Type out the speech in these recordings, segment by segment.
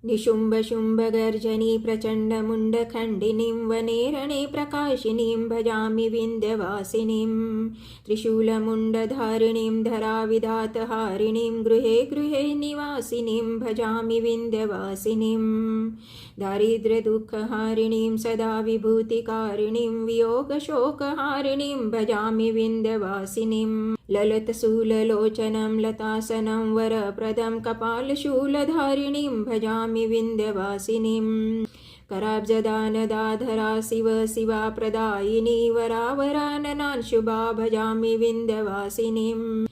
निशुम्भशुम्भगर्जनी प्रचण्डमुण्डखण्डिनीं वने रणे प्रकाशिनीं भजामि विन्ध्यवासिनीं त्रिशूलमुण्डधारिणीं धराविधातहारिणीं गृहे गृहे निवासिनीं भजामि विन्ध्यवासिनीं दारिद्र्यदुःखहारिणीं सदा विभूतिकारिणीं वियोगशोकहारिणीं भजामि विन्ध्यवासिनीं ललतशूललोचनं लतासनं वरप्रदं कपालशूलधारिणीं भजामि विन्ध्यवासिनीं कराब्जदानदाधरा शिव शिवा प्रदायिनी वरावराननांशुभा भजामि विन्ध्यवासिनीं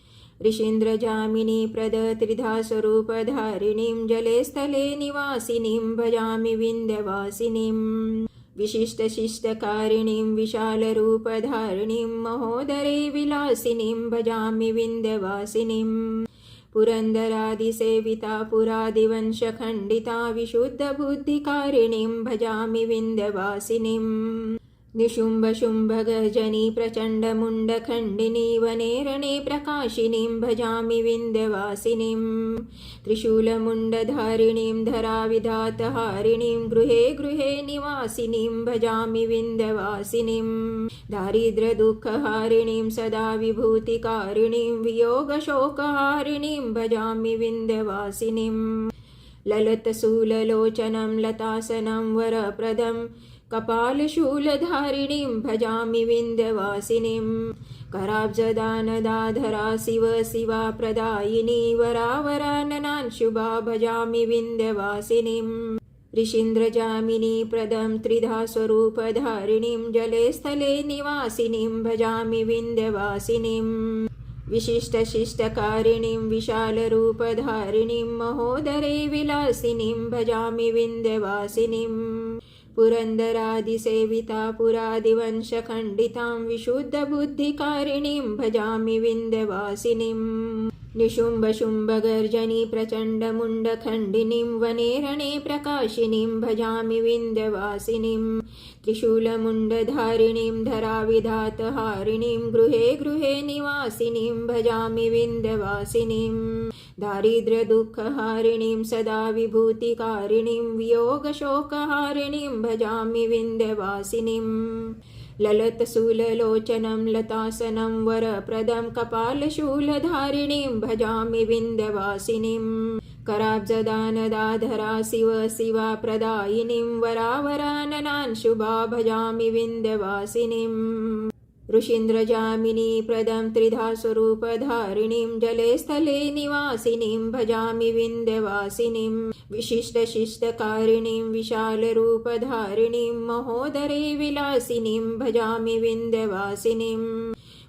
ऋषीन्द्रजामिनी प्रद त्रिधा स्वरूपधारिणीं जले स्थले निवासिनीं भजामि विन्ध्यवासिनीं विशिष्टशिष्टकारिणीं विशालरूपधारिणीं महोदरे विलासिनीं भजामि विन्ध्यवासिनीं पुरन्दरादिसेविता पुरादिवंशखण्डिता विशुद्धबुद्धिकारिणीं भजामि विन्ध्यवासिनीं निशुम्भशुम्भगर्जनी प्रचण्डमुण्डखण्डिनी वने रणे प्रकाशिनीं भजामि विन्ध्यवासिनीं त्रिशूलमुण्डधारिणीं धराविधातहारिणीं गृहे गृहे निवासिनीं भजामि विन्ध्यवासिनीं दारिद्र्यदुःखहारिणीं सदा विभूतिकारिणीं वियोगशोकहारिणीं भजामि विन्ध्यवासिनीं ललतशूललोचनं लतासनं वरप्रदं कपालशूलधारिणीं भजामि विन्ध्यवासिनीं कराब्जदानदाधरा शिव शिवा प्रदायिनी वरावराननांशुभा भजामि विन्ध्यवासिनीं ऋषीन्द्रजामिनी प्रदं त्रिधा स्वरूपधारिणीं जले स्थले निवासिनीं भजामि विन्ध्यवासिनीं विशिष्टशिष्टकारिणीं विशालरूपधारिणीं महोदरे विलासिनीं भजामि विन्ध्यवासिनीं पुरन्दरादिसेविता पुरादिवंशखण्डितां विशुद्धबुद्धिकारिणीं भजामि विन्ध्यवासिनीं निशुम्भशुम्भगर्जनी प्रचण्डमुण्डखण्डिनीं वने रणे प्रकाशिनीं भजामि विन्ध्यवासिनीं त्रिशूलमुण्डधारिणीं धराविधातहारिणीं गृहे गृहे निवासिनीं भजामि विन्ध्यवासिनीं दारिद्र्यदुःखहारिणीं सदा विभूतिकारिणीं वियोगशोकहारिणीं भजामि विन्ध्यवासिनीं ललतशूललोचनं लतासनं वरप्रदं कपालशूलधारिणीं भजामि विन्ध्यवासिनीं कराब्जदानदाधरा शिव शिवा प्रदायिनीं वरावराननांशुभा भजामि विन्ध्यवासिनीं ऋषीन्द्रजामिनी प्रदं त्रिधा स्वरूपधारिणीं जले स्थले निवासिनीं भजामि विन्ध्यवासिनीं विशिष्टशिष्टकारिणीं विशालरूपधारिणीं महोदरे विलासिनीं भजामि विन्ध्यवासिनीं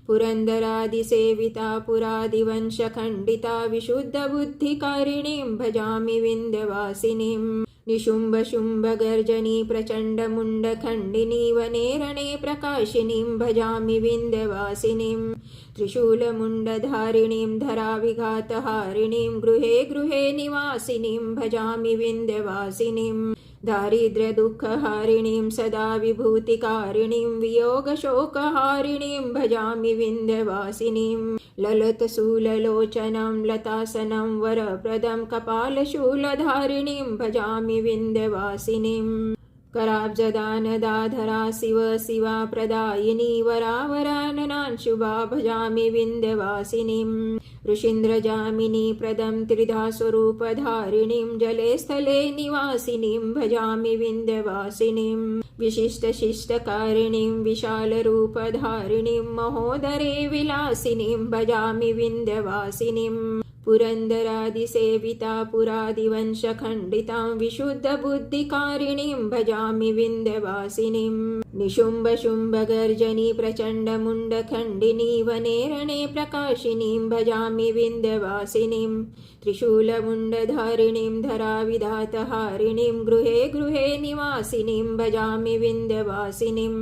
पुरन्दरादिसेविता पुरादिवंशखण्डिता विशुद्धबुद्धिकारिणीं भजामि विन्ध्यवासिनीं निशुम्भशुम्भगर्जनी प्रचण्डमुण्डखण्डिनी वने रणे प्रकाशिनीं भजामि विन्ध्यवासिनीं त्रिशूलमुण्डधारिणीं धराविघातहारिणीं गृहे गृहे निवासिनीं भजामि विन्ध्यवासिनीं दारिद्र्यदुःखहारिणीं सदा विभूतिकारिणीं वियोगशोकहारिणीं भजामि विन्ध्यवासिनीं ललतशूललोचनं लतासनं वरप्रदं कपालशूलधारिणीं भजामि विन्ध्यवासिनीं कराब्जदानदाधरा शिव शिवा प्रदायिनी वरावराननांशुभा भजामि विन्ध्यवासिनीं ऋषीन्द्रजामिनी प्रदं त्रिधा स्वरूपधारिणीं जले स्थले निवासिनीं भजामि विन्ध्यवासिनीं विशिष्टशिष्टकारिणीं विशालरूपधारिणीं महोदरे विलासिनीं भजामि विन्ध्यवासिनीं पुरन्दरादिसेविता पुरादिवंशखण्डितां विशुद्धबुद्धिकारिणीं भजामि विन्ध्यवासिनीं निशुम्भशुम्भगर्जनी प्रचण्डमुण्डखण्डिनी वने रणे प्रकाशिनीं भजामि विन्ध्यवासिनीं त्रिशूलमुण्डधारिणीं धराविधातहारिणीं गृहे गृहे निवासिनीं भजामि विन्ध्यवासिनीं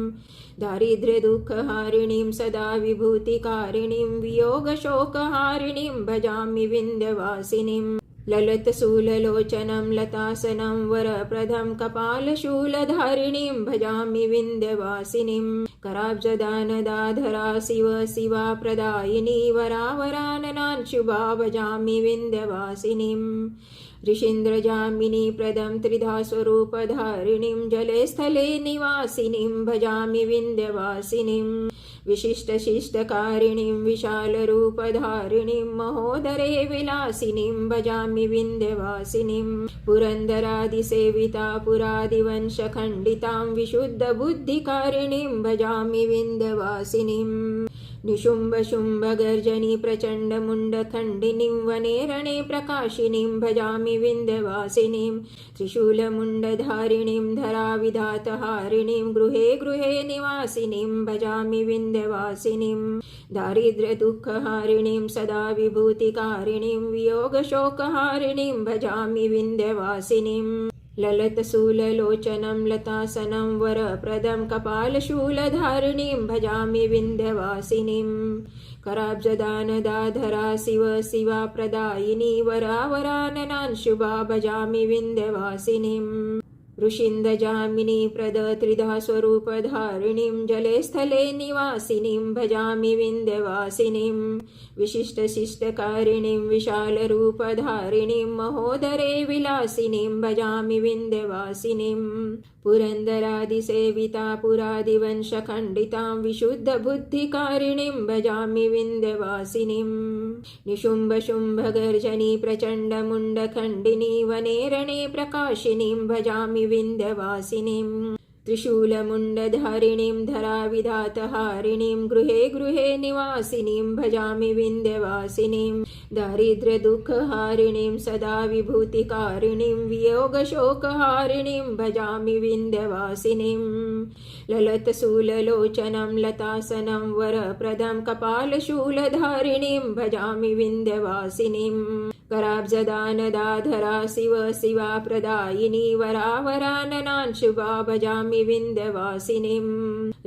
दारिद्र्यदुःखहारिणीं सदा विभूतिकारिणीं वियोगशोकहारिणीं भजामि विन्ध्यवासिनीं ललतशूललोचनं लतासनं वरप्रदं कपालशूलधारिणीं भजामि विन्ध्यवासिनीं कराब्जदानदाधरा शिव शिवा प्रदायिनी वरावराननांशुभा भजामि विन्ध्यवासिनीं ऋषीन्द्रजामिनी प्रदं त्रिधा स्वरूपधारिणीं जले स्थले निवासिनीं भजामि विन्ध्यवासिनीं विशिष्टशिष्टकारिणीं विशालरूपधारिणीं महोदरे विलासिनीं भजामि विन्ध्यवासिनीं पुरन्दरादिसेविता पुरादिवंशखण्डितां विशुद्धबुद्धिकारिणीं भजामि विन्ध्यवासिनीं निशुम्भशुम्भगर्जनी प्रचण्डमुण्डखण्डिनीं वने रणे प्रकाशिनीं भजामि विन्ध्यवासिनीं त्रिशूलमुण्डधारिणीं धराविधातहारिणीं गृहे गृहे निवासिनीं भजामि विन्ध्यवासिनीं दारिद्र्यदुःखहारिणीं सदा विभूतिकारिणीं वियोगशोकहारिणीं भजामि विन्ध्यवासिनीं ललतशूललोचनं लतासनं वरप्रदं कपालशूलधारिणीं भजामि विन्ध्यवासिनीं कराब्जदानदाधरा शिव शिवा प्रदायिनी वरावराननांशुभा भजामि विन्ध्यवासिनीं ऋषीन्द्रजामिनी प्रद त्रिधा स्वरूपधारिणीं जले स्थले निवासिनीं भजामि विन्ध्यवासिनीं विशिष्टशिष्टकारिणीं विशालरूपधारिणीं महोदरे विलासिनीं भजामि विन्ध्यवासिनीं पुरन्दरादिसेविता पुरादिवंशखण्डितां विशुद्धबुद्धिकारिणीं भजामि विन्ध्यवासिनीं निशुम्भशुम्भगर्जनी प्रचण्डमुण्डखण्डिनी वने रणे प्रकाशिनीं भजामि विन्ध्यवासिनीं त्रिशूलमुण्डधारिणीं धराविधातहारिणीं गृहे गृहे निवासिनीं भजामि विन्ध्यवासिनीं दारिद्र्यदुःखहारिणीं सदा विभूतिकारिणीं वियोगशोकहारिणीं भजामि विन्ध्यवासिनीं ललतशूललोचनं लतासनं वरप्रदं कपालशूलधारिणीं भजामि विन्ध्यवासिनीं कराब्जदानदाधरा शिव शिवा प्रदायिनी वरावराननांशुभा भजामि विन्ध्यवासिनीं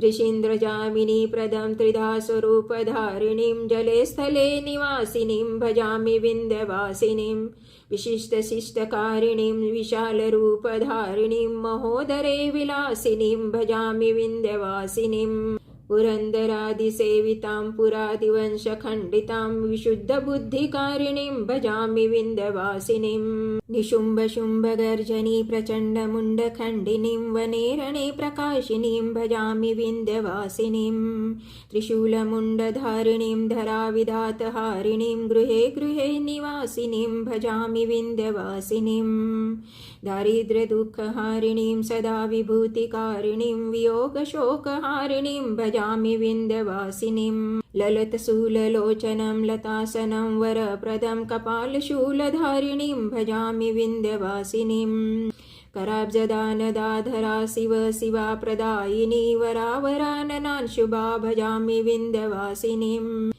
ऋषीन्द्रजामिनी प्रदं त्रिधा स्वरूपधारिणीं जले स्थले निवासिनीं भजामि विन्ध्यवासिनीं विशिष्टशिष्टकारिणीं विशालरूपधारिणीं महोदरे विलासिनीं भजामि विन्ध्यवासिनीं पुरन्दरादिसेवितां पुरादिवंशखण्डितां विशुद्धबुद्धिकारिणीं भजामि विन्ध्यवासिनीं निशुम्भशुम्भगर्जनी प्रचण्डमुण्डखण्डिनीं वने रणे प्रकाशिनीं भजामि विन्ध्यवासिनीं त्रिशूलमुण्डधारिणीं धराविधातहारिणीं गृहे गृहे निवासिनीं भजामि विन्ध्यवासिनीं दारिद्र्यदुःखहारिणीं सदा विभूतिकारिणीं वियोगशोकहारिणीं भजामि विन्ध्यवासिनीं ललतशूललोचनं लतासनं वरप्रदं कपालशूलधारिणीं भजामि विन्ध्यवासिनीं कराब्जदानदाधरा शिव शिवा प्रदायिनी वरावराननांशुभा भजामि विन्ध्यवासिनीं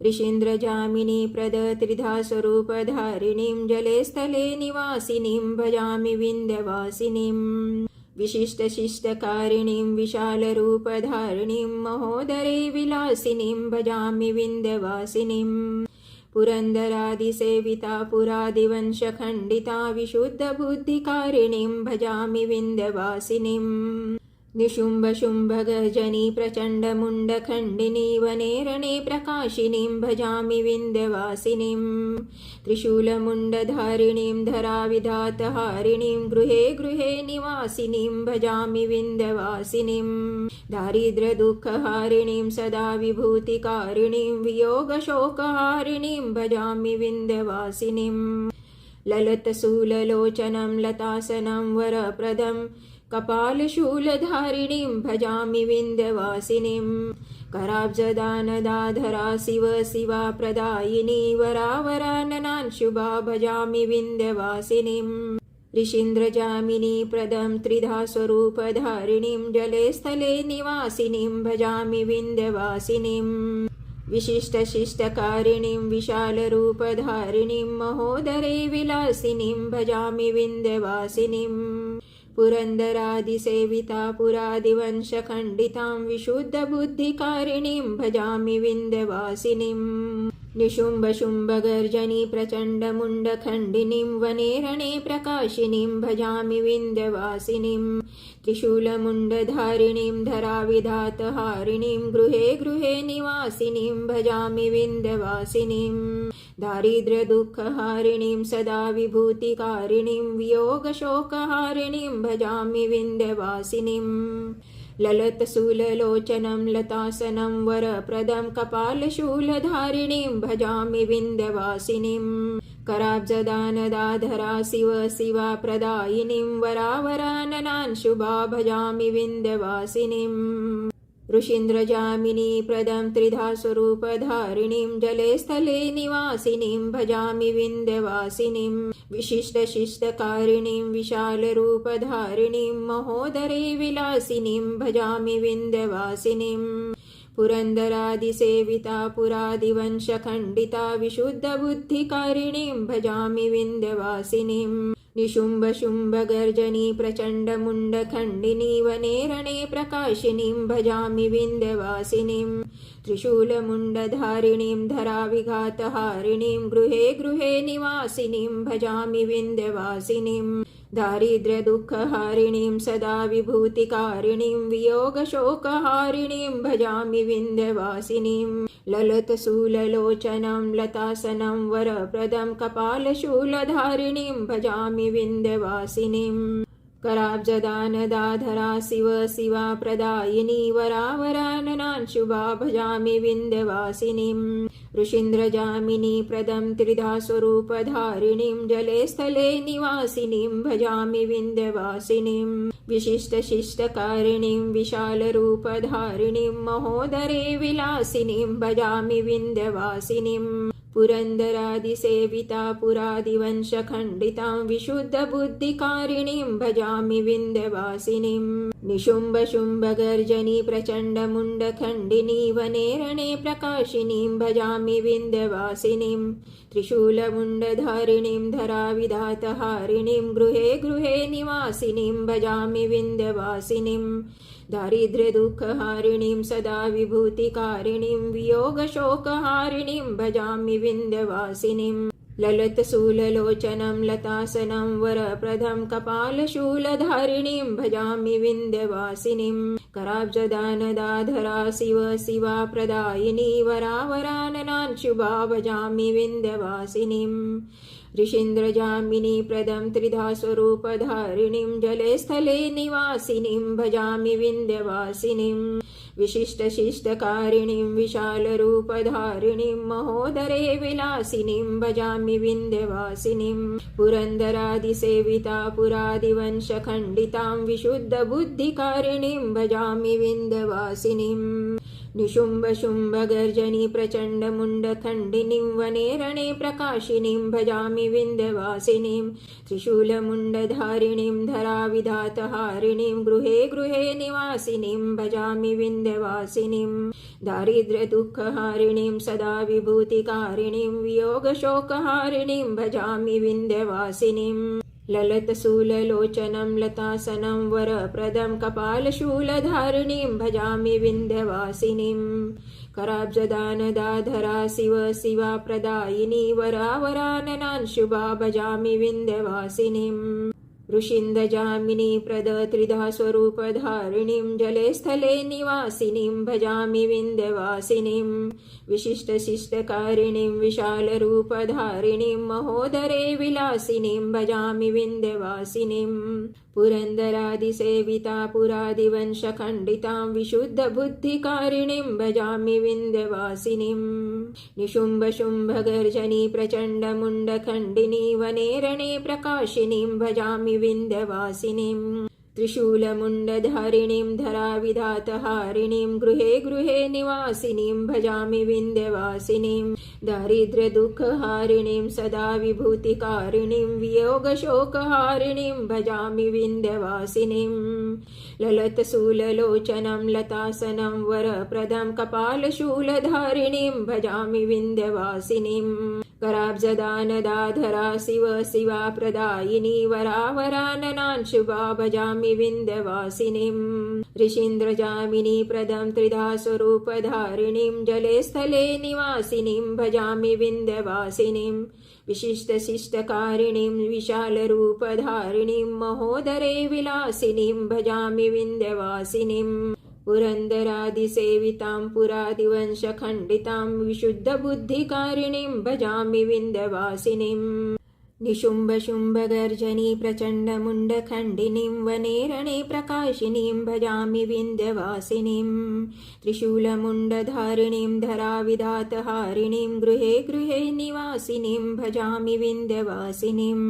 ऋषीन्द्रजामिनी प्रद त्रिधा स्वरूपधारिणीं जले स्थले निवासिनीं भजामि विन्ध्यवासिनीं विशिष्टशिष्टकारिणीं विशालरूपधारिणीं महोदरे विलासिनीं भजामि विन्ध्यवासिनीं पुरन्दरादिसेविता पुरादिवंशखण्डिता विशुद्धबुद्धिकारिणीं भजामि विन्ध्यवासिनीं निशुम्भशुम्भगर्जनी प्रचण्डमुण्डखण्डिनी वने रणे प्रकाशिनीं भजामि विन्ध्यवासिनीं त्रिशूलमुण्डधारिणीं धराविधातहारिणीं गृहे गृहे निवासिनीं भजामि विन्ध्यवासिनीं दारिद्र्यदुःखहारिणीं सदा विभूतिकारिणीं वियोगशोकहारिणीं भजामि विन्ध्यवासिनीं ललतशूललोचनं लतासनं वरप्रदं कपालशूलधारिणीं भजामि विन्ध्यवासिनीं कराब्जदानदाधरा शिव शिवा प्रदायिनी वरावराननांशुभा भजामि विन्ध्यवासिनीं ऋषीन्द्रजामिनी प्रदं त्रिधा स्वरूपधारिणीं जले स्थले निवासिनीं भजामि विन्ध्यवासिनीं विशिष्टशिष्टकारिणीं विशालरूपधारिणीं महोदरे विलासिनीं भजामि विन्ध्यवासिनीं पुरन्दरादिसेविता पुरादिवंशखण्डितां विशुद्धबुद्धिकारिणीं भजामि विन्ध्यवासिनीं निशुम्भशुम्भगर्जनी प्रचण्डमुण्डखण्डिनीं वने रणे प्रकाशिनीं भजामि विन्ध्यवासिनीं त्रिशूलमुण्डधारिणीं धराविधातहारिणीं गृहे गृहे निवासिनीं भजामि विन्ध्यवासिनीं दारिद्र्यदुःखहारिणीं सदा विभूतिकारिणीं वियोगशोकहारिणीं भजामि विन्ध्यवासिनीम् ललतशूललोचनं लतासनं वरप्रदं कपालशूलधारिणीं भजामि विन्ध्यवासिनीम् कराब्जदानदाधरा शिव शिवा प्रदायिनीं वरावराननान् शुभा भजामि विन्ध्यवासिनीम् ऋषीन्द्रजामिनी प्रदं त्रिधा स्वरूपधारिणीं जले स्थले निवासिनीं भजामि विन्ध्यवासिनीं विशिष्टशिष्टकारिणीं विशालरूपधारिणीं महोदरे विलासिनीं भजामि विन्ध्यवासिनीम् पुरन्दरादिसेविता पुरादिवंशखण्डिता विशुद्धबुद्धिकारिणीं भजामि विन्ध्यवासिनीम् निशुम्भशुम्भगर्जनी प्रचण्डमुण्डखण्डिनी वने रणे प्रकाशिनीं भजामि विन्ध्यवासिनीं त्रिशूलमुण्डधारिणीं धराविघातहारिणीं गृहे गृहे निवासिनीं भजामि विन्ध्यवासिनीं दारिद्र्यदुःखहारिणीं सदा विभूतिकारिणीं वियोगशोकहारिणीं भजामि विन्ध्यवासिनीं ललतशूललोचनं लतासनं वरप्रदं कपालशूलधारिणीं भजामि विन्ध्यवासिनीं कराब्जदानदाधरा शिव शिवा प्रदायिनी वरावराननान् शुभा भजामि विन्ध्यवासिनीं ऋषीन्द्रजामिनी प्रदं त्रिधा स्वरूपधारिणीं जले स्थले निवासिनीं भजामि विन्ध्यवासिनीं विशिष्टशिष्टकारिणीं विशालरूपधारिणीं महोदरे विलासिनीं भजामि विन्ध्यवासिनीं पुरन्दरादिसेविता पुरादिवंशखण्डितां विशुद्धबुद्धिकारिणीं भजामि विन्ध्यवासिनीं निशुम्भशुम्भगर्जनी प्रचण्डमुण्डखण्डिनी वने रणे प्रकाशिनीं भजामि विन्ध्यवासिनीं त्रिशूलमुण्डधारिणीं धराविधातहारिणीं गृहे गृहे निवासिनीं भजामि विन्ध्यवासिनीं दारिद्र्यदुःखहारिणीं सदा विभूतिकारिणीं वियोगशोकहारिणीं भजामि विन्ध्यवासिनीं ललतशूललोचनं लतासनं वरप्रदं कपालशूलधारिणीं भजामि विन्ध्यवासिनीं कराब्जदानदाधरा शिव शिवा प्रदायिनी वरावराननान् शुभा भजामि विन्ध्यवासिनीं ऋषीन्द्रजामिनी प्रदं त्रिधा स्वरूपधारिणीं जले स्थले निवासिनीं भजामि विन्ध्यवासिनीं विशिष्टशिष्टकारिणीं विशालरूपधारिणीं महोदरे विलासिनीं भजामि विन्ध्यवासिनीं पुरन्दरादिसेविता पुरादिवंशखण्डितां विशुद्धबुद्धिकारिणीं भजामि विन्ध्यवासिनीं निशुम्भशुम्भगर्जनी प्रचण्डमुण्डखण्डिनीं वने रणे प्रकाशिनीं भजामि विन्ध्यवासिनीं त्रिशूलमुण्डधारिणीं धराविधातहारिणीं गृहे गृहे निवासिनीं भजामि विन्ध्यवासिनीं दारिद्र्यदुःखहारिणीं सदा विभूतिकारिणीं वियोगशोकहारिणीं भजामि विन्ध्यवासिनीं ललतशूललोचनं लतासनं वरप्रदं कपालशूलधारिणीं भजामि विन्ध्यवासिनीं कराब्जदानदाधरा शिव शिवा प्रदायिनी वरावराननान् शुभा भजामि विन्ध्यवासिनीं ऋषीन्द्रजामिनी प्रद त्रिधा स्वरूपधारिणीं जले स्थले निवासिनीं भजामि विन्ध्यवासिनीं विशिष्टशिष्टकारिणीं विशालरूपधारिणीं महोदरे विलासिनीं भजामि विन्ध्यवासिनीं पुरन्दरादिसेविता पुरादिवंशखण्डितां विशुद्धबुद्धिकारिणीं भजामि विन्ध्यवासिनीं निशुम्भशुम्भगर्जनी प्रचण्डमुण्डखण्डिनी वने रणे प्रकाशिनीं भजामि विन्ध्यवासिनीं त्रिशूलमुण्डधारिणीं धराविधातहारिणीं गृहे गृहे निवासिनीं भजामि विन्ध्यवासिनीं दारिद्र्यदुःखहारिणीं सदा विभूतिकारिणीं वियोगशोकहारिणीं भजामि विन्ध्यवासिनीं ललतशूललोचनं लतासनं वरप्रदं कपालशूलधारिणीं भजामि विन्ध्यवासिनीं कराब्जदानदाधरा शिव शिवा प्रदायिनी वरावराननान् शुभा भजामि विन्ध्यवासिनीं ऋषीन्द्रजामिनी प्रदं त्रिधा स्वरूपधारिणीं जले स्थले निवासिनीं भजामि विन्ध्यवासिनीं विशिष्टशिष्टकारिणीं विशालरूपधारिणीं महोदरे विलासिनीं भजामि विन्ध्यवासिनीं पुरन्दरादिसेवितां पुरादिवंशखण्डितां विशुद्धबुद्धिकारिणीं भजामि विन्ध्यवासिनीम् निशुम्भशुम्भगर्जनी प्रचण्डमुण्डखण्डिनीं वने रणे प्रकाशिनीं भजामि विन्ध्यवासिनीं त्रिशूलमुण्डधारिणीं धराविधातहारिणीं गृहे गृहे निवासिनीं भजामि विन्ध्यवासिनीं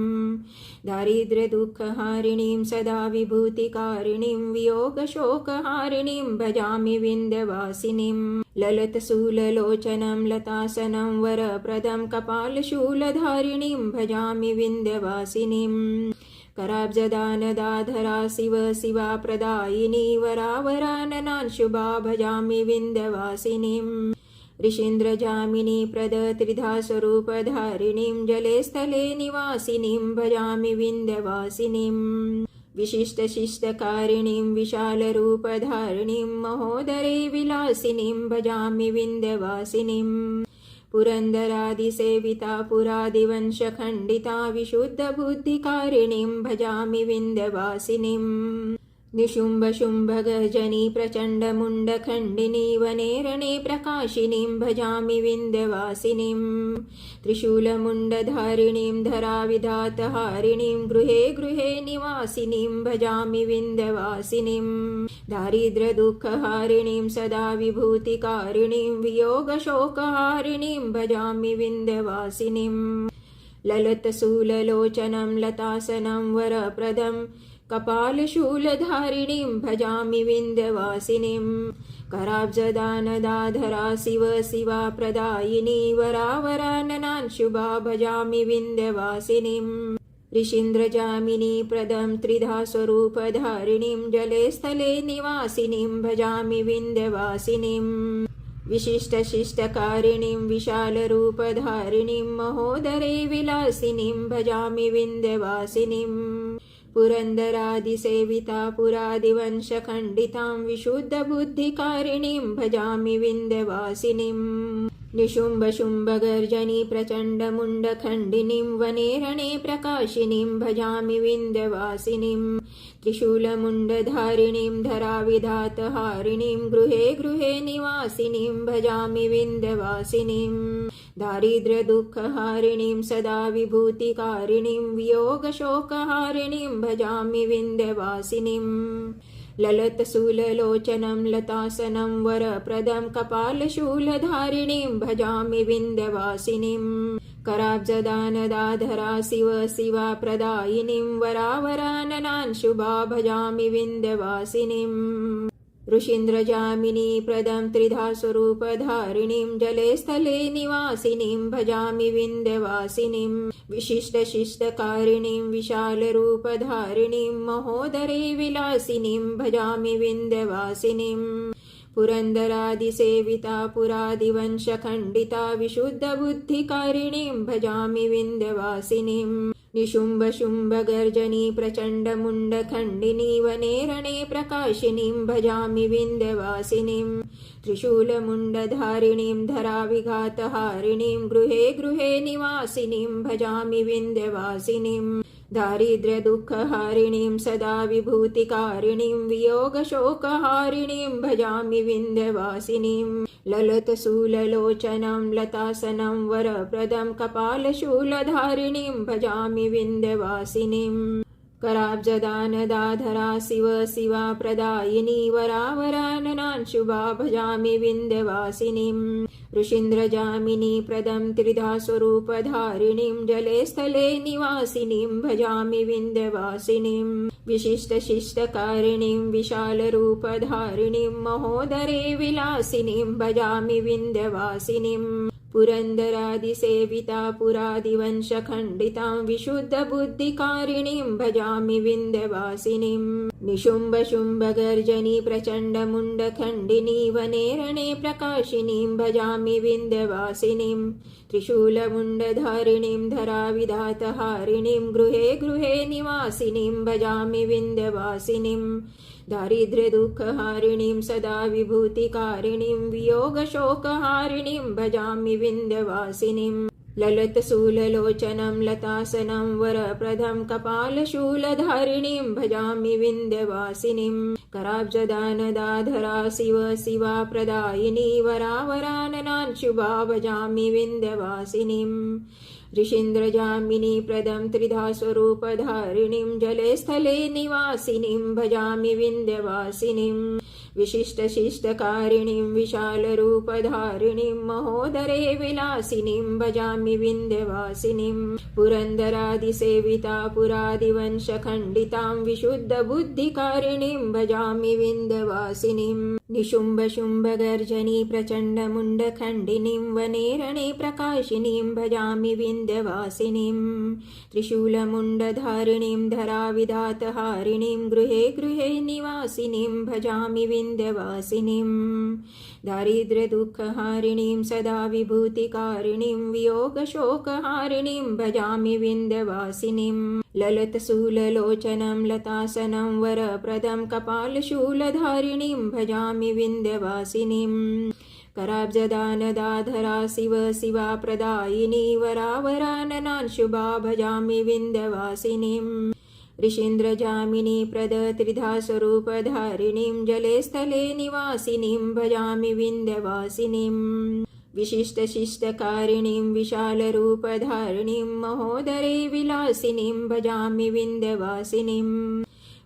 दारिद्र्यदुःखहारिणीं सदा विभूतिकारिणीं वियोगशोकहारिणीं भजामि विन्ध्यवासिनीं ललतशूललोचनं लतासनं वरप्रदं कपालशूलधारिणीं भजामि विन्ध्यवासिनीं कराब्जदानदाधरा शिव शिवा प्रदायिनी वरावराननान् शुभा भजामि विन्ध्यवासिनीं ऋषीन्द्रजामिनी प्रद त्रिधा स्वरूपधारिणीं जले स्थले निवासिनीं भजामि विन्ध्यवासिनीं विशिष्टशिष्टकारिणीं विशालरूपधारिणीं महोदरे विलासिनीं भजामि विन्ध्यवासिनीं पुरन्दरादिसेविता पुरादिवंशखण्डिता विशुद्धबुद्धिकारिणीं भजामि विन्ध्यवासिनीं निशुम्भशुम्भगर्जनी प्रचण्डमुण्डखण्डिनी वने रणे प्रकाशिनीं भजामि विन्ध्यवासिनीं त्रिशूलमुण्डधारिणीं धराविधातहारिणीं गृहे गृहे निवासिनीं भजामि विन्ध्यवासिनीं दारिद्र्यदुःखहारिणीं सदा विभूतिकारिणीं वियोगशोकहारिणीं भजामि विन्ध्यवासिनीं ललतशूललोचनं लतासनं वरप्रदं कपालशूलधारिणीं भजामि विन्ध्यवासिनीं कराब्जदानदाधरा शिव शिवा प्रदायिनी वरावराननान् शुभा भजामि विन्ध्यवासिनीं ऋषीन्द्रजामिनी प्रदं त्रिधा स्वरूपधारिणीं जले स्थले निवासिनीं भजामि विन्ध्यवासिनीं विशिष्टशिष्टकारिणीं विशालरूपधारिणीं महोदरे विलासिनीं भजामि विन्ध्यवासिनीं पुरन्दरादिसेविता पुरादिवंशखण्डितां विशुद्धबुद्धिकारिणीं भजामि विन्ध्यवासिनीं निशुम्भशुम्भगर्जनी प्रचण्डमुण्डखण्डिनीं वने रणे प्रकाशिनीं भजामि विन्ध्यवासिनीं त्रिशूलमुण्डधारिणीं धराविधातहारिणीं गृहे गृहे निवासिनीं भजामि विन्ध्यवासिनीं दारिद्र्यदुःखहारिणीं सदा विभूतिकारिणीं वियोगशोकहारिणीं भजामि विन्ध्यवासिनीं ललतशूललोचनं लतासनं वरप्रदं कपालशूलधारिणीं भजामि विन्ध्यवासिनीं कराब्जदानदाधरा शिव शिवा प्रदायिनीं वरावराननान् शुभा भजामि विन्ध्यवासिनीं ऋषीन्द्रजामिनी प्रदं त्रिधा स्वरूपधारिणीं जले स्थले निवासिनीं भजामि विन्ध्यवासिनीं विशिष्टशिष्टकारिणीं विशालरूपधारिणीं महोदरे विलासिनीं भजामि विन्ध्यवासिनीं पुरन्दरादिसेविता पुरादिवंशखण्डिता विशुद्धबुद्धिकारिणीं भजामि विन्ध्यवासिनीं निशुम्भशुम्भगर्जनी प्रचण्डमुण्डखण्डिनी वने रणे प्रकाशिनीं भजामि विन्ध्यवासिनीं त्रिशूलमुण्डधारिणीं धराविघातहारिणीं गृहे गृहे निवासिनीं भजामि विन्ध्यवासिनीं दारिद्र्यदुःखहारिणीं सदा विभूतिकारिणीं वियोगशोकहारिणीं भजामि विन्ध्यवासिनीं ललतशूललोचनं लतासनं वरप्रदं कपालशूलधारिणीं भजामि विन्ध्यवासिनीं कराब्जदानदाधरा शिव शिवा प्रदायिनी वरावराननान् शुभा भजामि विन्ध्यवासिनीं ऋषीन्द्रजामिनी प्रदं त्रिधा स्वरूपधारिणीं जले स्थले निवासिनीं भजामि विन्ध्यवासिनीं विशिष्टशिष्टकारिणीं विशालरूपधारिणीं महोदरे विलासिनीं भजामि विन्ध्यवासिनीं पुरन्दरादिसेविता पुरादिवंशखण्डितां विशुद्धबुद्धिकारिणीं भजामि विन्ध्यवासिनीं निशुम्भशुम्भगर्जनी प्रचण्डमुण्डखण्डिनी वने रणे प्रकाशिनीं भजामि विन्ध्यवासिनीं त्रिशूलमुण्डधारिणीं धराविधातहारिणीं गृहे गृहे निवासिनीं भजामि विन्ध्यवासिनीं दारिद्र्यदुःखहारिणीं सदा विभूतिकारिणीं वियोगशोकहारिणीं भजामि विन्ध्यवासिनीं ललतशूललोचनं लतासनं वरप्रदं कपालशूलधारिणीं भजामि विन्ध्यवासिनीं कराब्जदानदाधरा शिव शिवा प्रदायिनी वरावराननान् शुभा भजामि विन्ध्यवासिनीं ऋषीन्द्रजामिनी प्रदं त्रिधा स्वरूपधारिणीं जले स्थले निवासिनीं भजामि विन्ध्यवासिनीं विशिष्टशिष्टकारिणीं विशालरूपधारिणीं महोदरे विलासिनीं भजामि विन्ध्यवासिनीं पुरन्दरादिसेविता पुरादिवंशखण्डितां विशुद्धबुद्धिकारिणीं भजामि विन्ध्यवासिनीं निशुम्भशुम्भगर्जनी प्रचण्डमुण्डखण्डिनीं वने रणे प्रकाशिनीं भजामि विन्ध्यवासिनीं त्रिशूलमुण्डधारिणीं धराविधातहारिणीं गृहे गृहे निवासिनीं भजामि विन्ध्यवासिनीं दारिद्र्यदुःखहारिणीं सदा विभूतिकारिणीं वियोगशोकहारिणीं भजामि विन्ध्यवासिनीं ललतशूललोचनं लतासनं वरप्रदं कपालशूलधारिणीं भजामि विन्ध्यवासिनीं कराब्जदानदाधरा शिव शिवा प्रदायिनी वरावराननान् शुभा भजामि विन्ध्यवासिनीं ऋषीन्द्रजामिनी प्रद त्रिधा स्वरूपधारिणीं जले स्थले निवासिनीं भजामि विन्ध्यवासिनीं विशिष्टशिष्टकारिणीं विशालरूपधारिणीं महोदरे विलासिनीं भजामि विन्ध्यवासिनीं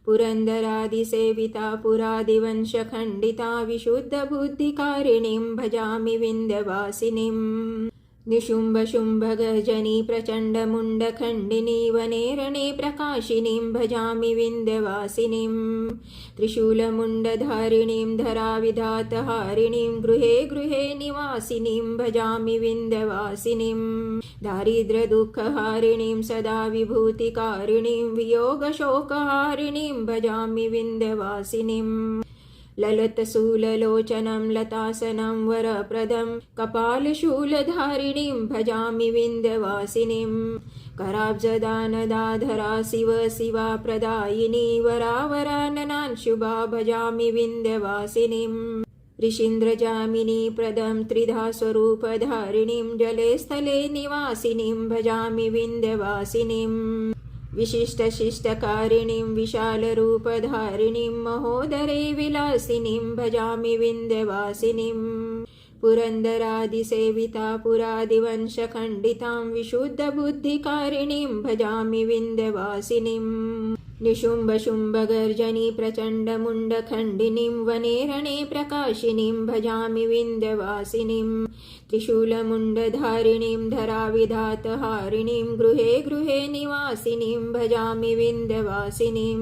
पुरन्दरादिसेविता पुरादिवंशखण्डिता विशुद्धबुद्धिकारिणीं भजामि विन्ध्यवासिनीं निशुम्भशुम्भगर्जनी प्रचण्डमुण्डखण्डिनी वने रणे प्रकाशिनीं भजामि विन्ध्यवासिनीं त्रिशूलमुण्डधारिणीं धराविधातहारिणीं गृहे गृहे निवासिनीं भजामि विन्ध्यवासिनीं दारिद्र्यदुःखहारिणीं सदा विभूतिकारिणीं वियोगशोकहारिणीं भजामि विन्ध्यवासिनीं ललतशूललोचनं लतासनं वरप्रदं कपालशूलधारिणीं भजामि विन्ध्यवासिनीं कराब्जदानदाधरा शिव शिवा प्रदायिनी वरावराननान् शुभा भजामि विन्ध्यवासिनीं ऋषीन्द्रजामिनी प्रदं त्रिधा स्वरूपधारिणीं जले स्थले निवासिनीं भजामि विन्ध्यवासिनीं विशिष्टशिष्टकारिणीं विशालरूपधारिणीं महोदरे विलासिनीं भजामि विन्ध्यवासिनीं पुरन्दरादिसेविता पुरादिवंशखण्डितां विशुद्धबुद्धिकारिणीं भजामि विन्ध्यवासिनीं निशुम्भशुम्भगर्जनी प्रचण्डमुण्डखण्डिनीं वने रणे प्रकाशिनीं भजामि विन्ध्यवासिनीं त्रिशूलमुण्डधारिणीं धराविधातहारिणीं गृहे गृहे निवासिनीं भजामि विन्ध्यवासिनीं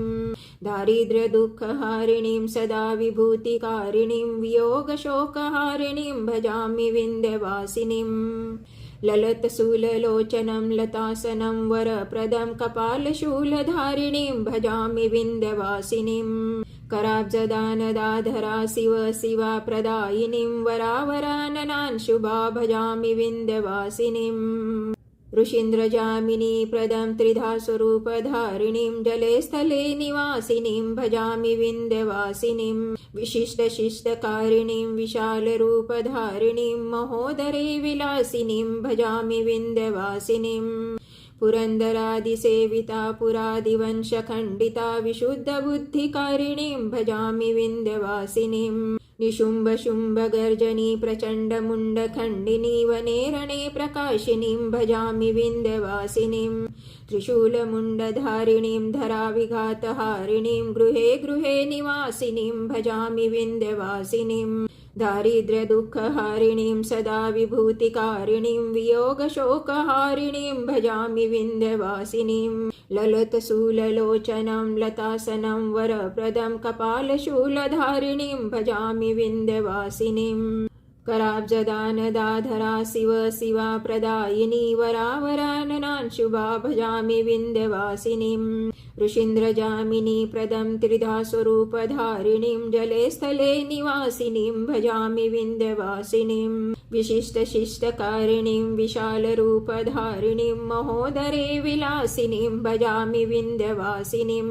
दारिद्र्यदुःखहारिणीं सदा विभूतिकारिणीं वियोगशोकहारिणीं भजामि विन्ध्यवासिनीं ललतशूललोचनं लतासनं वरप्रदं कपालशूलधारिणीं भजामि विन्ध्यवासिनीं कराब्जदानदाधरा शिव शिवा प्रदायिनीं वरावराननान् शुभा भजामि विन्ध्यवासिनीं ऋषीन्द्रजामिनी प्रदं त्रिधा स्वरूपधारिणीं जले स्थले निवासिनीं भजामि विन्ध्यवासिनीं विशिष्टशिष्टकारिणीं विशालरूपधारिणीं महोदरे विलासिनीं भजामि विन्ध्यवासिनीं पुरन्दरादिसेविता पुरादिवंशखण्डिता विशुद्धबुद्धिकारिणीं भजामि विन्ध्यवासिनीं निशुम्भशुम्भगर्जनी प्रचण्डमुण्डखण्डिनी वने रणे प्रकाशिनीं भजामि विन्ध्यवासिनीं त्रिशूलमुण्डधारिणीं धराविघातहारिणीं गृहे गृहे निवासिनीं भजामि विन्ध्यवासिनीं दारिद्र्यदुःखहारिणीं सदा विभूतिकारिणीं वियोगशोकहारिणीं भजामि विन्ध्यवासिनीं ललतशूललोचनं लतासनं वरप्रदं कपालशूलधारिणीं भजामि विन्ध्यवासिनीं कराब्जदानदाधरा शिव शिवा प्रदायिनी वरावराननान् शुभा भजामि विन्ध्यवासिनीं ऋषीन्द्रजामिनी प्रदं त्रिधा स्वरूपधारिणीं जले स्थले निवासिनीं भजामि विन्ध्यवासिनीं विशिष्टशिष्टकारिणीं विशालरूपधारिणीं महोदरे विलासिनीं भजामि विन्ध्यवासिनीं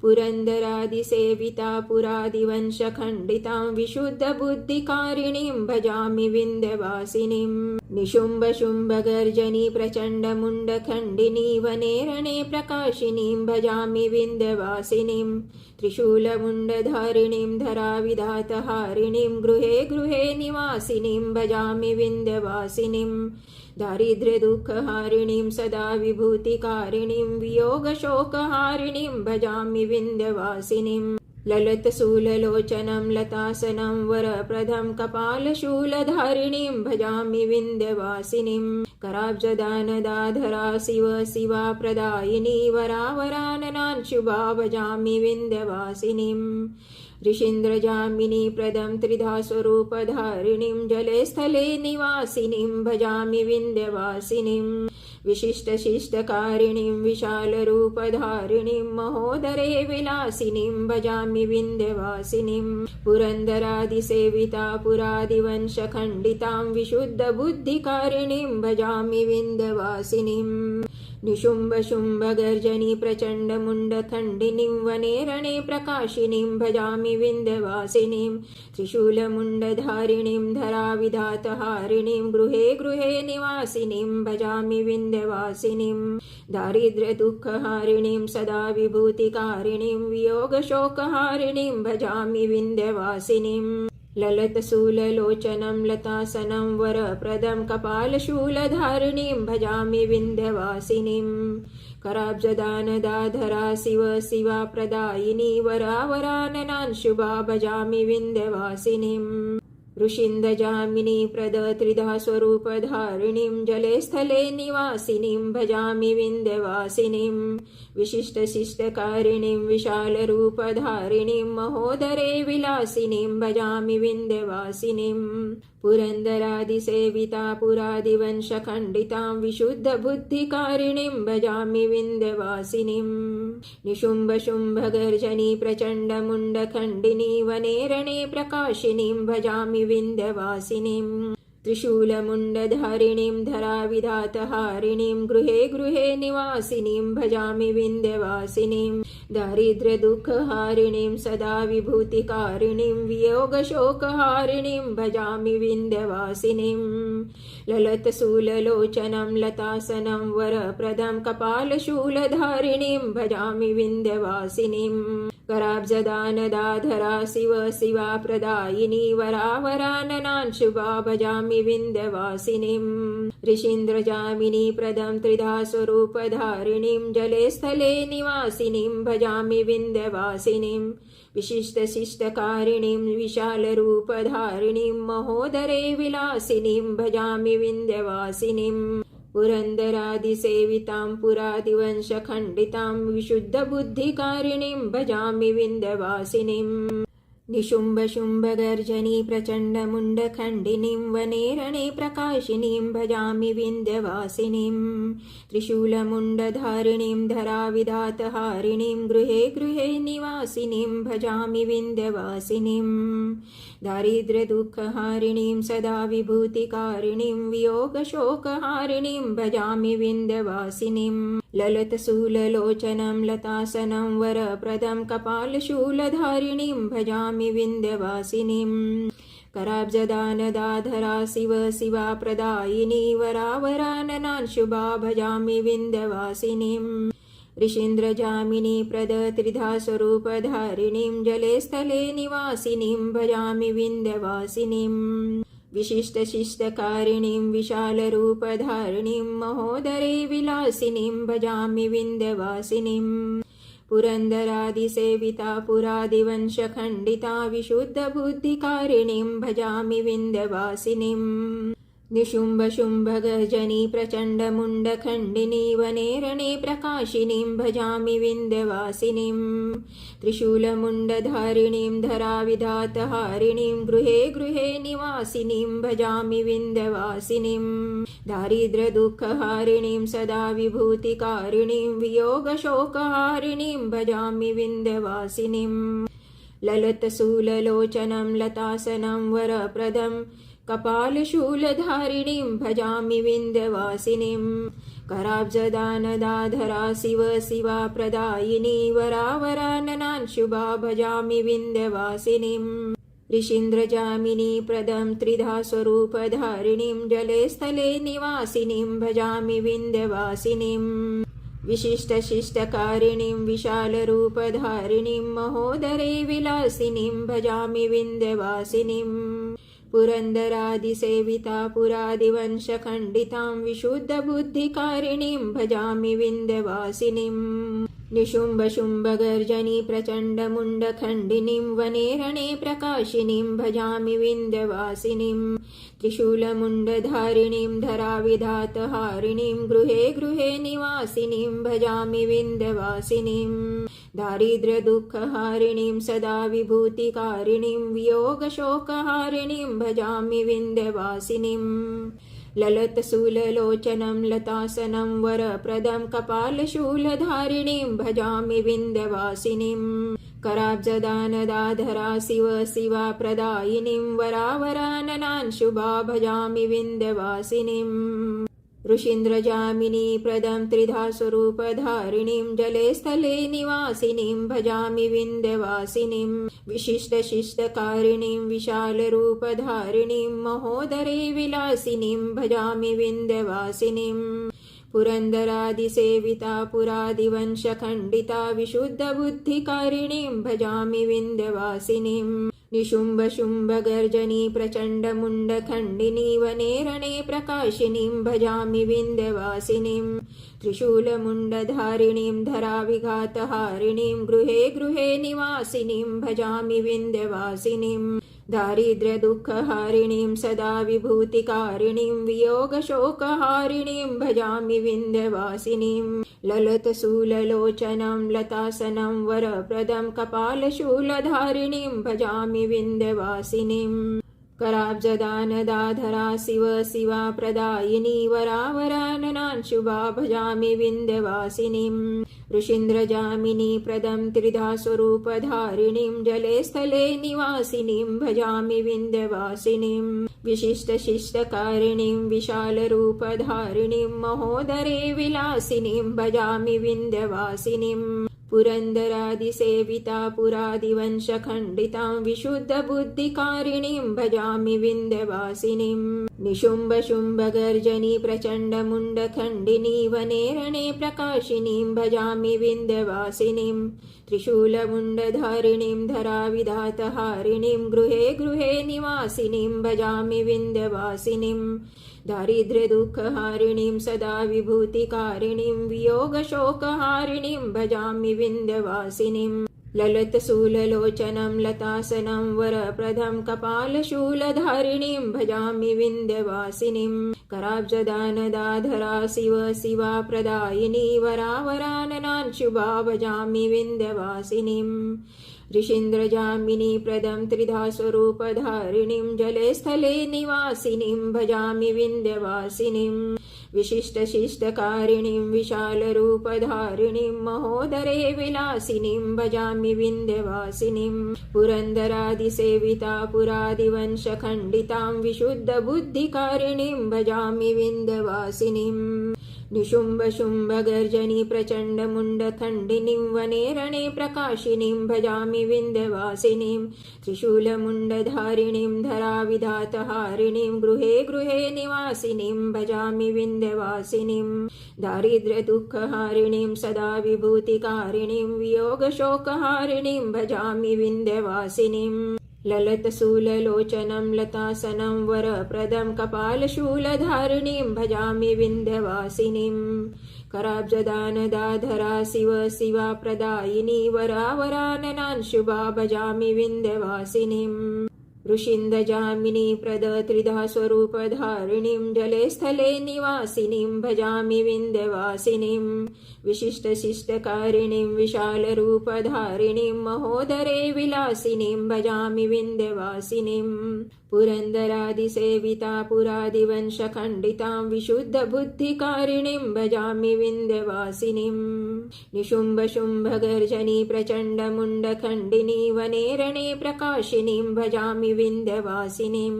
पुरन्दरादिसेविता पुरादिवंशखण्डितां विशुद्धबुद्धिकारिणीं भजामि विन्ध्यवासिनीं निशुम्भशुम्भगर्जनी प्रचण्डमुण्डखण्डिनी वनेरणे प्रकाशिनीं भजामि विन्ध्यवासिनीं त्रिशूलमुण्डधारिणीं धराविधातहारिणीं गृहे गृहे निवासिनीं भजामि विन्ध्यवासिनीं दारिद्र्यदुःखहारिणीं सदा विभूतिकारिणीं वियोगशोकहारिणीं भजामि विन्ध्यवासिनीं ललतशूललोचनं लतासनं वरप्रदं कपालशूलधारिणीं भजामि विन्ध्यवासिनीं कराब्जदानदाधरा शिव शिवा प्रदायिनी वरावराननांशुभा भजामि विन्ध्यवासिनीं ऋषीन्द्रजामिनी प्रदं त्रिधा स्वरूपधारिणीं जले स्थले निवासिनीं भजामि विन्ध्यवासिनीं विशिष्टशिष्टकारिणीं विशालरूपधारिणीं महोदरे विलासिनीं भजामि विन्ध्यवासिनीं पुरन्दरादिसेविता पुरादिवंशखण्डितां विशुद्धबुद्धिकारिणीं भजामि विन्ध्यवासिनीं निशुम्भशुम्भगर्जनी प्रचण्डमुण्डखण्डिनीं वनेरणे प्रकाशिनीं भजामि विन्ध्यवासिनीं त्रिशूलमुण्डधारिणीं धराविधातहारिणीं गृहे गृहे निवासिनीं भजामि विन्ध्यवासिनीं दारिद्र्यदुःखहारिणीं सदा विभूतिकारिणीं वियोगशोकहारिणीं भजामि विन्ध्यवासिनीं ललतशूललोचनं लतासनं वरप्रदं कपालशूलधारिणीं भजामि विन्ध्यवासिनीं कराब्जदानदाधरा शिव शिवा प्रदायिनी वरावराननांशुभा भजामि विन्ध्यवासिनीं ऋषीन्द्रजामिनी प्रद त्रिधा स्वरूपधारिणीं जले स्थले निवासिनीं भजामि विन्ध्यवासिनीं विशिष्टशिष्टकारिणीं विशालरूपधारिणीं महोदरे विलासिनीं भजामि विन्ध्यवासिनीं पुरन्दरादिसेविता पुरादिवंशखण्डितां विशुद्धबुद्धिकारिणीं भजामि विन्ध्यवासिनीं निशुम्भशुम्भगर्जनी प्रचण्डमुण्डखण्डिनी वनेरणे प्रकाशिनीं भजामि विन्ध्यवासिनीं त्रिशूलमुण्डधारिणीं धराविधातहारिणीं गृहे गृहे निवासिनीं भजामि विन्ध्यवासिनीं दारिद्र्यदुःखहारिणीं सदा विभूतिकारिणीं वियोगशोकहारिणीं भजामि विन्ध्यवासिनीं ललतशूललोचनं लतासनं वरप्रदं कपालशूलधारिणीं भजामि विन्ध्यवासिनीं कराब्जदानदाधरा शिव शिवा प्रदायिनी वरावराननांशुभा भजामि विन्ध्यवासिनीं ऋषीन्द्रजामिनी प्रदं त्रिधा स्वरूपधारिणीं जले स्थले निवासिनीं भजामि विन्ध्यवासिनीं विशिष्टशिष्टकारिणीं विशालरूपधारिणीं महोदरे विलासिनीं भजामि विन्ध्यवासिनीं पुरन्दरादिसेवितां पुरादिवंशखण्डितां विशुद्धबुद्धिकारिणीं भजामि विन्ध्यवासिनीं निशुम्भशुम्भगर्जनी प्रचण्डमुण्डखण्डिनीं वनेरणे प्रकाशिनीं भजामि विन्ध्यवासिनीं त्रिशूलमुण्डधारिणीं धराविधातहारिणीं गृहे गृहे निवासिनीं भजामि विन्ध्यवासिनीं दारिद्र्यदुःखहारिणीं सदा विभूतिकारिणीं वियोगशोकहारिणीं भजामि विन्ध्यवासिनीं ललतशूललोचनं लतासनं वरप्रदं कपालशूलधारिणीं भजामि विन्ध्यवासिनीं कराब्जदानदाधरा शिव शिवा प्रदायिनी वरावराननांशुभा भजामि विन्ध्यवासिनीं ऋषीन्द्रजामिनी प्रद त्रिधा स्वरूपधारिणीं जले स्थले निवासिनीं भजामि विन्ध्यवासिनीं विशिष्टशिष्टकारिणीं विशालरूपधारिणीं महोदरे विलासिनीं भजामि विन्ध्यवासिनीं पुरन्दरादिसेविता पुरादिवंशखण्डिता विशुद्धबुद्धिकारिणीं भजामि विन्ध्यवासिनीं निशुम्भशुम्भगर्जनी प्रचण्डमुण्डखण्डिनी वनेरणे प्रकाशिनीं भजामि विन्ध्यवासिनीं त्रिशूलमुण्डधारिणीं धराविधातहारिणीं गृहे गृहे निवासिनीं भजामि विन्ध्यवासिनीं दारिद्र्यदुःखहारिणीं सदा विभूतिकारिणीं वियोगशोकहारिणीं भजामि विन्ध्यवासिनीं ललतशूललोचनं लतासनं वरप्रदं कपालशूलधारिणीं भजामि विन्ध्यवासिनीं कराब्जदानदाधरा शिव शिवा प्रदायिनी वरावराननान् शुभा भजामि विन्ध्यवासिनीम् ऋषीन्द्रजामिनी प्रदं त्रिधा स्वरूपधारिणीं जले स्थले निवासिनीं भजामि विन्ध्यवासिनीम् विशिष्टशिष्टकारिणीं विशालरूपधारिणीं महोदरे विलासिनीं भजामि विन्ध्यवासिनीम् पुरन्दरादिसेविता पुरादिवंशखण्डितां विशुद्धबुद्धिकारिणीं भजामि विन्ध्यवासिनीम् निशुम्भशुम्भगर्जनी प्रचण्डमुण्डखण्डिनीं वने रणे प्रकाशिनीं भजामि विन्ध्यवासिनीम् त्रिशूलमुण्डधारिणीं धराविधातहारिणीं गृहे गृहे निवासिनीं भजामि विन्ध्यवासिनीम् दारिद्र्यदुःखहारिणीं सदा विभूतिकारिणीं वियोगशोकहारिणीं भजामि विन्ध्यवासिनीम् ललतशूललोचनं लतासनं वरप्रदं कपालशूलधारिणीं भजामि विन्ध्यवासिनीम् कराब्जदानदाधरा शिव शिवा प्रदायिनीं वरावराननान् शुभा भजामि विन्ध्यवासिनीम् ऋषीन्द्रजामिनी प्रदं त्रिधा स्वरूपधारिणीं जले स्थले निवासिनीं भजामि विन्ध्यवासिनीं विशिष्टशिष्टकारिणीं विशालरूपधारिणीं महोदरे विलासिनीं भजामि विन्ध्यवासिनीम् पुरन्दरादिसेविता पुरादिवंशखण्डिता विशुद्धबुद्धिकारिणीं भजामि विन्ध्यवासिनीम् निशुम्भशुम्भगर्जनी प्रचण्डमुण्डखण्डिनी वने रणे प्रकाशिनीं भजामि विन्ध्यवासिनीं त्रिशूलमुण्डधारिणीं धराविघातहारिणीं गृहे गृहे निवासिनीं भजामि विन्ध्यवासिनीम् दारिद्र्यदुःखहारिणीं सदा विभूतिकारिणीं वियोगशोकहारिणीं भजामि विन्ध्यवासिनीं ललतशूललोचनं लतासनं वरप्रदं कपालशूलधारिणीं भजामि विन्ध्यवासिनीम् कराब्जदानदाधरा शिव शिवा प्रदायिनी वरावराननान् शुभा भजामि विन्ध्यवासिनीम् ऋषीन्द्रजामिनी प्रदं त्रिधा स्वरूपधारिणीं जले स्थले निवासिनीं भजामि विन्ध्यवासिनीं विशिष्टशिष्टकारिणीं विशालरूपधारिणीं महोदरे विलासिनीं भजामि विन्ध्यवासिनीम् पुरन्दरादिसेविता पुरादिवंशखण्डितां विशुद्धबुद्धिकारिणीं भजामि विन्ध्यवासिनीं निशुम्भशुम्भगर्जनी प्रचण्डमुण्डखण्डिनी वने रणे प्रकाशिनीं भजामि विन्ध्यवासिनीं त्रिशूलमुण्डधारिणीं धराविधातहारिणीं गृहे गृहे निवासिनीं भजामि विन्ध्यवासिनीम् दारिद्र्यदुःखहारिणीं सदा विभूतिकारिणीं वियोगशोकहारिणीं भजामि विन्ध्यवासिनीम् ललतशूललोचनं लतासनं वरप्रदं कपालशूलधारिणीं भजामि विन्ध्यवासिनीं कराब्जदानदाधरा शिव शिवा प्रदायिनी वरावराननान् शुभा भजामि विन्ध्यवासिनीम् ऋषीन्द्रजामिनी प्रदं त्रिधा स्वरूपधारिणीं जले स्थले निवासिनीं भजामि विन्ध्यवासिनीं विशिष्टशिष्टकारिणीं विशालरूपधारिणीं महोदरे विलासिनीं भजामि विन्ध्यवासिनीं पुरन्दरादिसेविता पुरादिवंशखण्डितां विशुद्धबुद्धिकारिणीं भजामि विन्ध्यवासिनीम् निशुम्भशुम्भगर्जनी प्रचण्डमुण्डखण्डिनीं वने रणे प्रकाशिनीं भजामि विन्ध्यवासिनीं त्रिशूलमुण्डधारिणीं धराविधातहारिणीं गृहे गृहे निवासिनीं भजामि विन्ध्यवासिनीं दारिद्र्यदुःखहारिणीं सदा विभूतिकारिणीं वियोगशोकहारिणीं भजामि विन्ध्यवासिनीम् ललतशूललोचनं लतासनं वरप्रदं कपालशूलधारिणीं भजामि विन्ध्यवासिनीं कराब्जदानदाधरा शिव शिवा प्रदायिनी वरावराननान् शुभा भजामि विन्ध्यवासिनीं ऋषीन्द्रजामिनी प्रद त्रिधा स्वरूपधारिणीं जले स्थले निवासिनीं भजामि विन्ध्यवासिनीं विशिष्टशिष्टकारिणीं विशालरूपधारिणीं महोदरे विलासिनीं भजामि विन्ध्यवासिनीं पुरन्दरादिसेविता पुरादिवंशखण्डितां विशुद्धबुद्धिकारिणीं भजामि विन्ध्यवासिनीं निशुम्भशुम्भगर्जनी प्रचण्डमुण्डखण्डिनी वने रणे प्रकाशिनीं भजामि विन्ध्यवासिनीं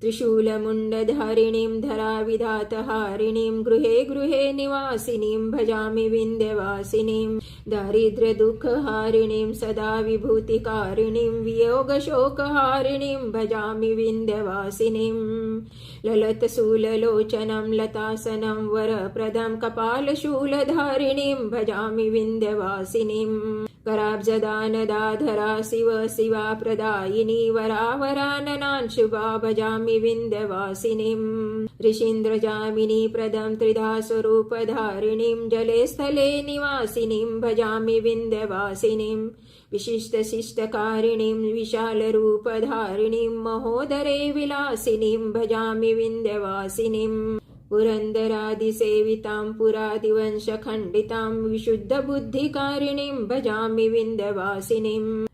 त्रिशूलमुण्डधारिणीं धराविधातहारिणीं गृहे गृहे निवासिनीं भजामि विन्ध्यवासिनीं दारिद्र्यदुःखहारिणीं सदा विभूतिकारिणीं वियोगशोकहारिणीं भजामि विन्ध्यवासिनीं ललतशूललोचनं लतासनं वरप्रदं कपालशूलधारिणीं भजामि विन्ध्यवासिनीं कराब्जदानदाधरा शिव शिवा प्रदायिनी वरावराननान् शुभा भजामि विन्ध्यवासिनीं ऋषीन्द्रजामिनी प्रदं त्रिधा स्वरूपधारिणीं जले स्थले निवासिनीं भजामि विन्ध्यवासिनीं विशिष्टशिष्टकारिणीं विशालरूपधारिणीं महोदरे विलासिनीं भजामि विन्ध्यवासिनीं पुरन्दरादिसेवितां पुरादिवंशखण्डितां विशुद्धबुद्धिकारिणीं भजामि विन्ध्यवासिनीं